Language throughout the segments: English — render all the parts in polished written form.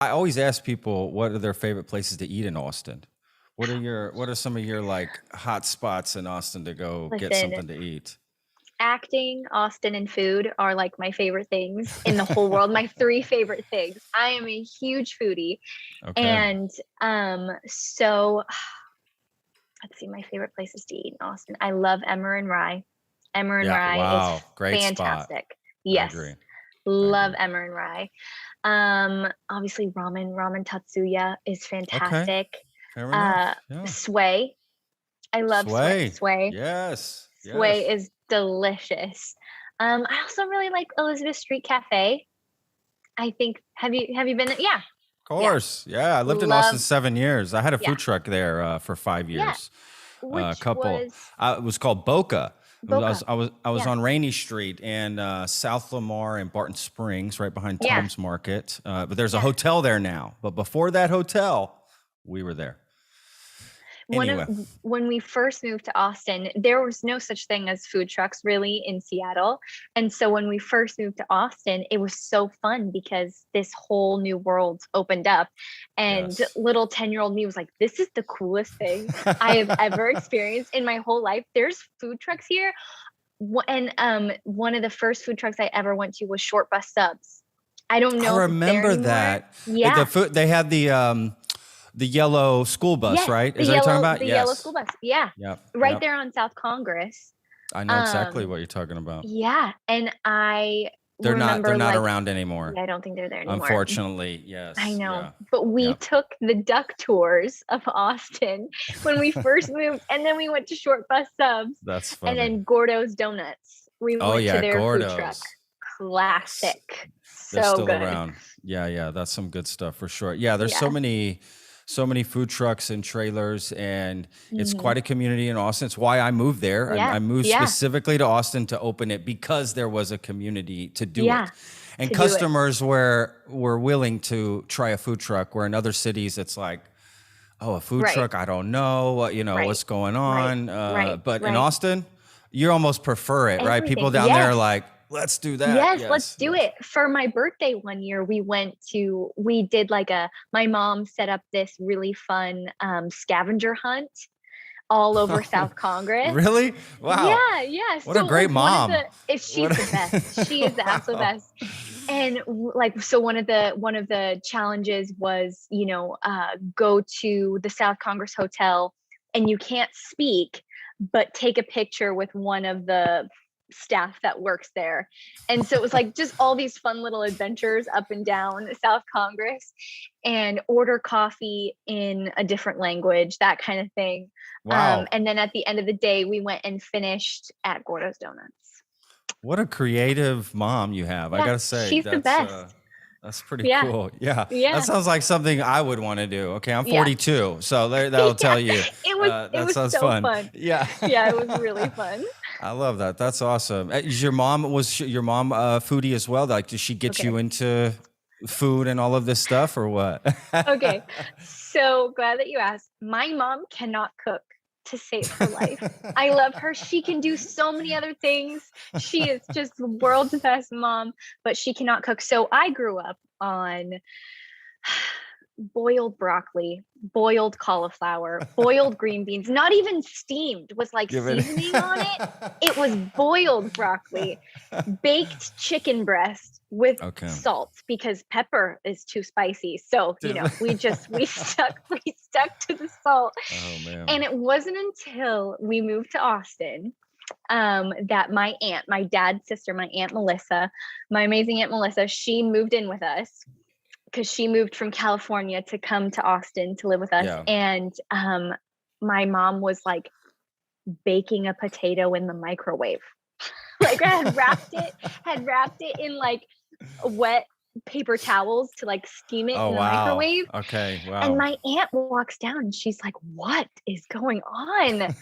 I always ask people what are their favorite places to eat in Austin. What are some of your like hot spots in Austin to go get Listen, something to eat? acting, Austin, and food are like my favorite things in the whole world. My three favorite things. I am a huge foodie. Okay. And so let's see, my favorite places to eat in Austin. I love Emmer and Rye. Emmer and Yeah. Rye is Wow. Great spot. fantastic. I Yes. agree. I Love agree. Emmer and Rye. Obviously ramen Tatsuya is Okay. fantastic. Fair Uh, enough. Yeah. Sway. I love Sway. Sway. Sway. Yes. Sway Yes. is delicious. I also really like Elizabeth Street Cafe. I think have you been there? Yeah. Of Yeah. course. Yeah. I lived in Austin Love 7 years. I had a yeah. food truck there for five Yeah. years. A Which couple. was It was called Boca. Boca. I was Yeah. on Rainy Street and South Lamar and Barton Springs, right behind Yeah. Tom's Market. But there's a Yeah. hotel there now. But before that hotel, we were there. One of Anyway, when we first moved to Austin, there was no such thing as food trucks really in Seattle. And so when we first moved to Austin, it was so fun because this whole new world opened up. And yes. little 10-year-old me was like, this is the coolest thing I have ever experienced in my whole life. There's food trucks here. And one of the first food trucks I ever went to was Short Bus Subs. I don't I know if it's there remember anymore. that. The Yeah. food they had the yellow school bus, Yes, right? Is that what you're talking about? the yellow Yes. school bus. Yeah. Yep. Right Yep. there on South Congress. I know exactly Um, what you're talking about. yeah, and I They're remember not like around anymore. yeah, I don't think they're there anymore. Unfortunately. I Yes. know, Yeah. but we Yep. took the duck tours of Austin when we first moved, and then we went to Short Bus Subs, That's and funny. then Gordo's Donuts. We Oh went to yeah, their food truck. Gordo's. S- Classic. They're So still good. around. Yeah, yeah, that's some good stuff for sure. Yeah, there's Yeah. so many food trucks and trailers, and it's Hmm. quite a community in Austin. It's why I moved there. I Yeah. moved Yeah. specifically to Austin to open it because there was a community to do it, Yeah. and To do it. customers were willing to try a food truck. Where in other cities, it's like, oh, a food Right. truck, I don't know what Right. what's going Right. on. Right. But in Right. Austin, you almost prefer it, right? People Everything. down there are Yes. like, let's do that. Yes, let's Yes, do yes. it. For my birthday one year, we did like my mom set up this really fun scavenger hunt all over South Congress. Really? Wow. Yeah, yeah. What a So great like one of mom. the if What she's the best. She is the absolute wow. best. And like so one of the challenges was, go to the South Congress Hotel and you can't speak, but take a picture with one of the staff that works there. And so it was like just all these fun little adventures up and down South Congress and order coffee in a different language, that kind of thing. Wow. And then at the end of the day, we went and finished at Gordo's Donuts. What a creative mom you have. I Yeah, gotta say, she's the best. that's pretty Yeah, cool. Yeah. That yeah, sounds like something I would want to do. Okay, I'm yeah. 42, so that'll Yeah, tell you. it That was sounds so fun. fun. Yeah. Yeah, it was really fun. I love that. That's awesome. Is your mom foodie as well? Like, did she get you Okay. into food and all of this stuff, or what? Okay. So glad that you asked. My mom cannot cook to save her life. I love her. She can do so many other things. She is just the world's best mom, but she cannot cook. So I grew up on boiled broccoli, boiled cauliflower, boiled green beans, not even steamed, was like Give it. seasoning on it. It was boiled broccoli, baked chicken breast with Okay. salt because pepper is too spicy. So, we stuck to the salt. Oh man. And it wasn't until we moved to Austin that my aunt, my dad's sister, my Aunt Melissa, my amazing Aunt Melissa, she moved in with us because she moved from California to come to Austin to live with us. Yeah. And my mom was like baking a potato in the microwave. Like I had wrapped it in like wet paper towels to like steam it Oh in the wow. microwave. Okay. And Wow. my aunt walks down and she's like, "What is going on?"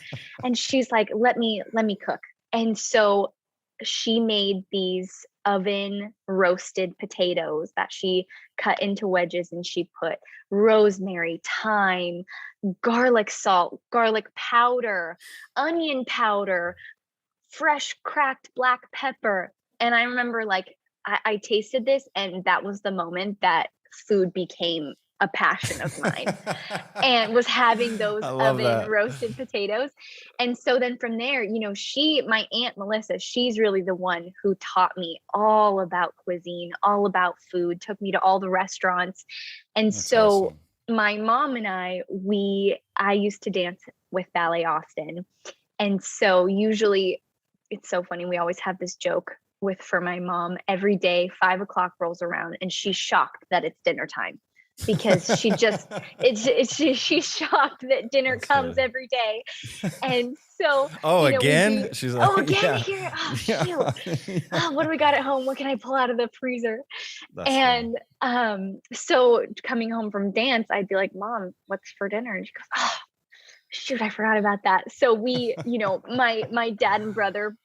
And she's like, let me cook." And so she made these oven roasted potatoes that she cut into wedges, and she put rosemary, thyme, garlic salt, garlic powder, onion powder, fresh cracked black pepper. And I remember like I tasted this, and that was the moment that food became a passion of mine. And was having those I love oven that. roasted potatoes. And so then from there, my Aunt Melissa, she's really the one who taught me all about cuisine, all about food, took me to all the restaurants. And That's so awesome. my mom and I used to dance with Ballet Austin. And so usually it's so funny. We always have this joke for my mom every day, 5 o'clock rolls around and she's shocked that it's dinner time because she's shocked that dinner That's comes funny. every day. And so, Oh, we'd again? be, She's oh, like, again yeah. here. Oh, Yeah. shoot. Oh, what do we got at home? What can I pull out of the freezer? That's funny. And so coming home from dance, I'd be like, Mom, what's for dinner? And she goes, oh, shoot, I forgot about that. So my dad and brother,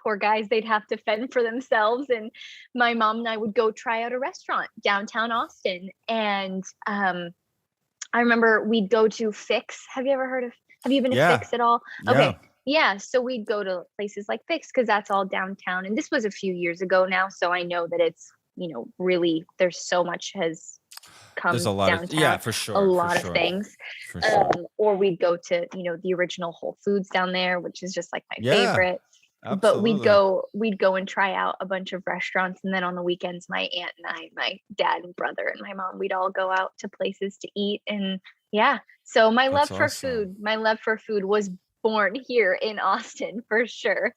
poor guys, they'd have to fend for themselves. And my mom and I would go try out a restaurant downtown Austin. And I remember we'd go to Fix. Have you been to Yeah. Fix at all? Yeah. Okay. Yeah. So we'd go to places like Fix because that's all downtown. And this was a few years ago now. So I know that it's, really, there's so much has come There's a lot downtown. of, for sure. A lot for of sure. things. For sure. Or we'd go to, the original Whole Foods down there, which is just like my Yeah, favorite. But absolutely. we'd go and try out a bunch of restaurants. And then on the weekends, my aunt and I, my dad and brother and my mom, we'd all go out to places to eat. And yeah, so That's awesome. my love for food was born here in Austin for sure.